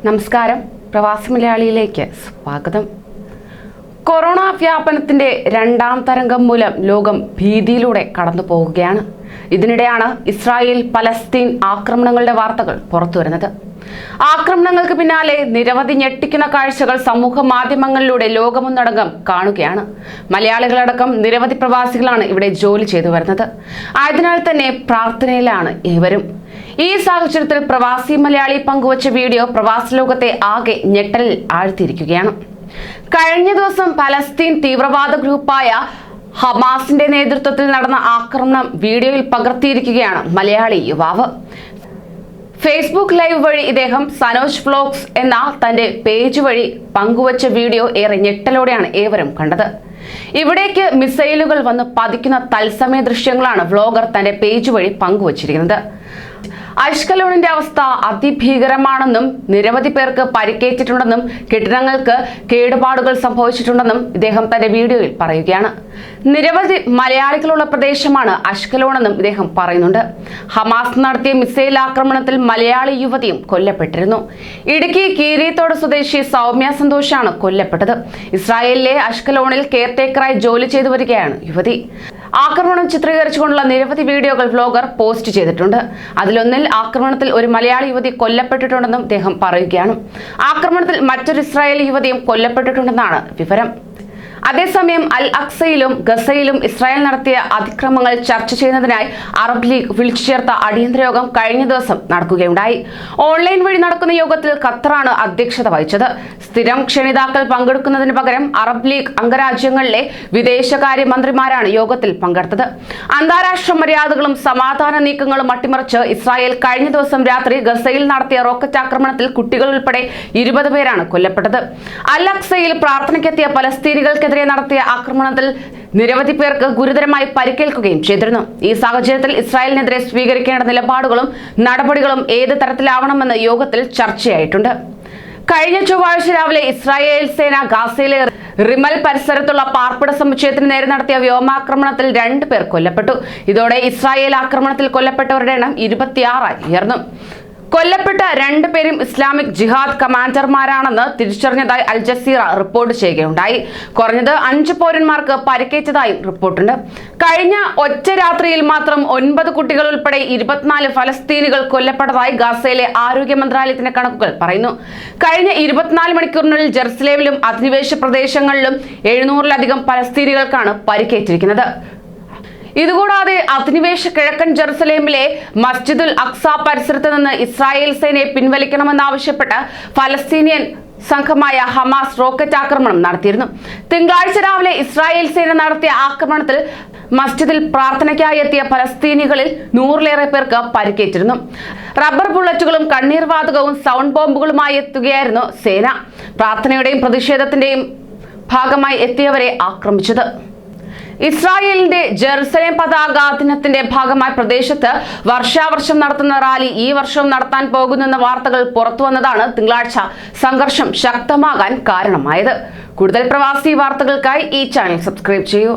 നമസ്കാരം, പ്രവാസി മലയാളിയിലേക്ക് സ്വാഗതം. കൊറോണ വ്യാപനത്തിന്റെ രണ്ടാം തരംഗം മൂലം ലോകം ഭീതിയിലൂടെ കടന്നു പോകുകയാണ്. ഇതിനിടെയാണ് ഇസ്രായേൽ പലസ്തീൻ ആക്രമണങ്ങളുടെ വാർത്തകൾ പുറത്തുവരുന്നത്. ആക്രമണങ്ങൾക്ക് പിന്നാലെ നിരവധി ഞെട്ടിക്കുന്ന കാഴ്ചകൾ സമൂഹ മാധ്യമങ്ങളിലൂടെ ലോകമൊന്നടങ്കം കാണുകയാണ്. മലയാളികളടക്കം നിരവധി പ്രവാസികളാണ് ഇവിടെ ജോലി ചെയ്തു വരുന്നത്. ആയതിനാൽ തന്നെ പ്രാർത്ഥനയിലാണ് ഇവരും. ഈ സാഹചര്യത്തിൽ പ്രവാസി മലയാളി പങ്കുവച്ച വീഡിയോ പ്രവാസ ലോകത്തെ ആകെ ഞെട്ടലിൽ ആഴ്ത്തിയിരിക്കുകയാണ്. കഴിഞ്ഞ ദിവസം പലസ്തീൻ തീവ്രവാദ ഗ്രൂപ്പായ ഹമാസിന്റെ നേതൃത്വത്തിൽ നടന്ന ആക്രമണം വീഡിയോയിൽ പകർത്തിയിരിക്കുകയാണ് മലയാളി യുവാവ്. ഫേസ്ബുക്ക് ലൈവ് വഴി ഇദ്ദേഹം സനോജ് വ്ലോഗ്സ് എന്ന തന്റെ പേജ് വഴി പങ്കുവച്ച വീഡിയോ ഏറെ ഞെട്ടലോടെയാണ് ഏവരും കണ്ടത്. ഇവിടേക്ക് മിസൈലുകൾ വന്ന് പതിക്കുന്ന തത്സമയ ദൃശ്യങ്ങളാണ് വ്ലോഗർ തന്റെ പേജ് വഴി പങ്കുവച്ചിരിക്കുന്നത്. അഷ്കലോണിന്റെ അവസ്ഥ അതിഭീകരമാണെന്നും നിരവധി പേർക്ക് പരിക്കേറ്റിട്ടുണ്ടെന്നും കെട്ടിടങ്ങൾക്ക് കേടുപാടുകൾ സംഭവിച്ചിട്ടുണ്ടെന്നും ഇദ്ദേഹം തന്റെ വീഡിയോയിൽ പറയുകയാണ്. നിരവധി മലയാളികളുള്ള പ്രദേശമാണ് അഷ്കലോണെന്നും ഇദ്ദേഹം പറയുന്നുണ്ട്. ഹമാസ് നടത്തിയ മിസൈൽ ആക്രമണത്തിൽ മലയാളി യുവതിയും കൊല്ലപ്പെട്ടിരുന്നു. ഇടുക്കി കീരിത്തോട് സ്വദേശി സൗമ്യ സന്തോഷാണ് കൊല്ലപ്പെട്ടത്. ഇസ്രായേലിലെ അഷ്കലോണിൽ കെയർടേക്കറായി ജോലി ചെയ്തു വരികയാണ് യുവതി. ആക്രമണം ചിത്രീകരിച്ചുകൊണ്ടുള്ള നിരവധി വീഡിയോകൾ വ്ലോഗർ പോസ്റ്റ് ചെയ്തിട്ടുണ്ട്. അതിലൊന്നിൽ ആക്രമണത്തിൽ ഒരു മലയാളി യുവതി കൊല്ലപ്പെട്ടിട്ടുണ്ടെന്നും അദ്ദേഹം പറയുകയാണ്. ആക്രമണത്തിൽ മറ്റൊരു ഇസ്രായേലി യുവതിയും കൊല്ലപ്പെട്ടിട്ടുണ്ടെന്നാണ് വിവരം. അതേസമയം അൽ അക്സയിലും ഗസയിലും ഇസ്രായേൽ നടത്തിയ അതിക്രമങ്ങൾ ചർച്ച ചെയ്യുന്നതിനായി അറബ് ലീഗ് വിളിച്ചു ചേർത്ത അടിയന്തര യോഗം കഴിഞ്ഞ ദിവസം നടക്കുകയുണ്ടായി. ഓൺലൈൻ വഴി നടക്കുന്ന യോഗത്തിൽ ഖത്തറാണ് അധ്യക്ഷത വഹിച്ചത്. സ്ഥിരം ക്ഷണിതാക്കൾ പങ്കെടുക്കുന്നതിന് പകരം അറബ് ലീഗ് അംഗരാജ്യങ്ങളിലെ വിദേശകാര്യ മന്ത്രിമാരാണ് യോഗത്തിൽ പങ്കെടുത്തത്. അന്താരാഷ്ട്ര മര്യാദകളും സമാധാന നീക്കങ്ങളും അട്ടിമറിച്ച് ഇസ്രായേൽ കഴിഞ്ഞ ദിവസം രാത്രി ഗസയിൽ നടത്തിയ റോക്കറ്റ് ആക്രമണത്തിൽ കുട്ടികൾ ഉൾപ്പെടെ 20 പേരാണ് കൊല്ലപ്പെട്ടത്. അൽ അക്സയിൽ പ്രാർത്ഥനയ്ക്കെത്തിയ പലസ്തീനികൾക്ക് നടത്തിയ ആക്രമണത്തിൽ നിരവധി പേർക്ക് ഗുരുതരമായി പരിക്കേൽക്കുകയും ചെയ്തിരുന്നു. ഈ സാഹചര്യത്തിൽ ഇസ്രായേലിനെതിരെ സ്വീകരിക്കേണ്ട നിലപാടുകളും നടപടികളും ഏത് തരത്തിലാവണമെന്ന് യോഗത്തിൽ ചർച്ചയായിട്ടുണ്ട്. കഴിഞ്ഞ ചൊവ്വാഴ്ച രാവിലെ ഇസ്രായേൽ സേന ഗാസയിലെ റിമൽ പരിസരത്തുള്ള പാർപ്പിട സമുച്ചയത്തിന് നേരെ നടത്തിയ വ്യോമാക്രമണത്തിൽ 2 പേർ കൊല്ലപ്പെട്ടു. ഇതോടെ ഇസ്രായേൽ ആക്രമണത്തിൽ കൊല്ലപ്പെട്ടവരുടെ എണ്ണം 26 ഉയർന്നു. കൊല്ലപ്പെട്ട 2 പേരും ഇസ്ലാമിക് ജിഹാദ് കമാൻഡർമാരാണെന്ന് തിരിച്ചറിഞ്ഞതായി അൽ ജസീറ റിപ്പോർട്ട് ചെയ്യുകയുണ്ടായി. കുറഞ്ഞത് 5 പൗരന്മാർക്ക് പരിക്കേറ്റതായും റിപ്പോർട്ടുണ്ട്. കഴിഞ്ഞ ഒറ്റ രാത്രിയിൽ മാത്രം 9 കുട്ടികൾ ഉൾപ്പെടെ 24 ഫലസ്തീനികൾ കൊല്ലപ്പെട്ടതായി ഗാസയിലെ ആരോഗ്യ മന്ത്രാലയത്തിന്റെ കണക്കുകൾ പറയുന്നു. കഴിഞ്ഞ 24 മണിക്കൂറിനുള്ളിൽ ജെറുസലേമിലും അധിനിവേശ പ്രദേശങ്ങളിലും 700-ലധികം ഫലസ്തീനികൾക്കാണ് പരിക്കേറ്റിരിക്കുന്നത്. ഇതുകൂടാതെ അധിനിവേശ കിഴക്കൻ ജെറുസലേമിലെ മസ്ജിദുൽ അക്സ പരിസരത്ത് നിന്ന് ഇസ്രായേൽ സേനയെ പിൻവലിക്കണമെന്നാവശ്യപ്പെട്ട് ഫലസ്തീനിയൻ സംഘമായ ഹമാസ് റോക്കറ്റ് ആക്രമണം നടത്തിയിരുന്നു. തിങ്കളാഴ്ച രാവിലെ ഇസ്രായേൽ സേന നടത്തിയ ആക്രമണത്തിൽ മസ്ജിദിൽ പ്രാർത്ഥനയ്ക്കായി എത്തിയ ഫലസ്തീനികളിൽ 100-ലേറെ പേർക്ക് പരിക്കേറ്റിരുന്നു. റബ്ബർ ബുള്ളറ്റുകളും കണ്ണീർ വാതകവും സൗണ്ട് ബോംബുകളുമായി എത്തുകയായിരുന്നു സേന. പ്രാർത്ഥനയുടെയും പ്രതിഷേധത്തിന്റെയും ഭാഗമായി എത്തിയവരെ ആക്രമിച്ചത്. ഇസ്രായേലിന്റെ ജെറുസലേം പതാക ദിനത്തിന്റെ ഭാഗമായി പ്രദേശത്ത് വർഷാവർഷം നടത്തുന്ന റാലി ഈ വർഷവും നടത്താൻ പോകുന്നെന്ന വാർത്തകൾ പുറത്തുവന്നതാണ് തിങ്കളാഴ്ച സംഘർഷം ശക്തമാകാൻ കാരണമായത്. കൂടുതൽ പ്രവാസി വാർത്തകൾക്കായി ഈ ചാനൽ സബ്സ്ക്രൈബ് ചെയ്യൂ.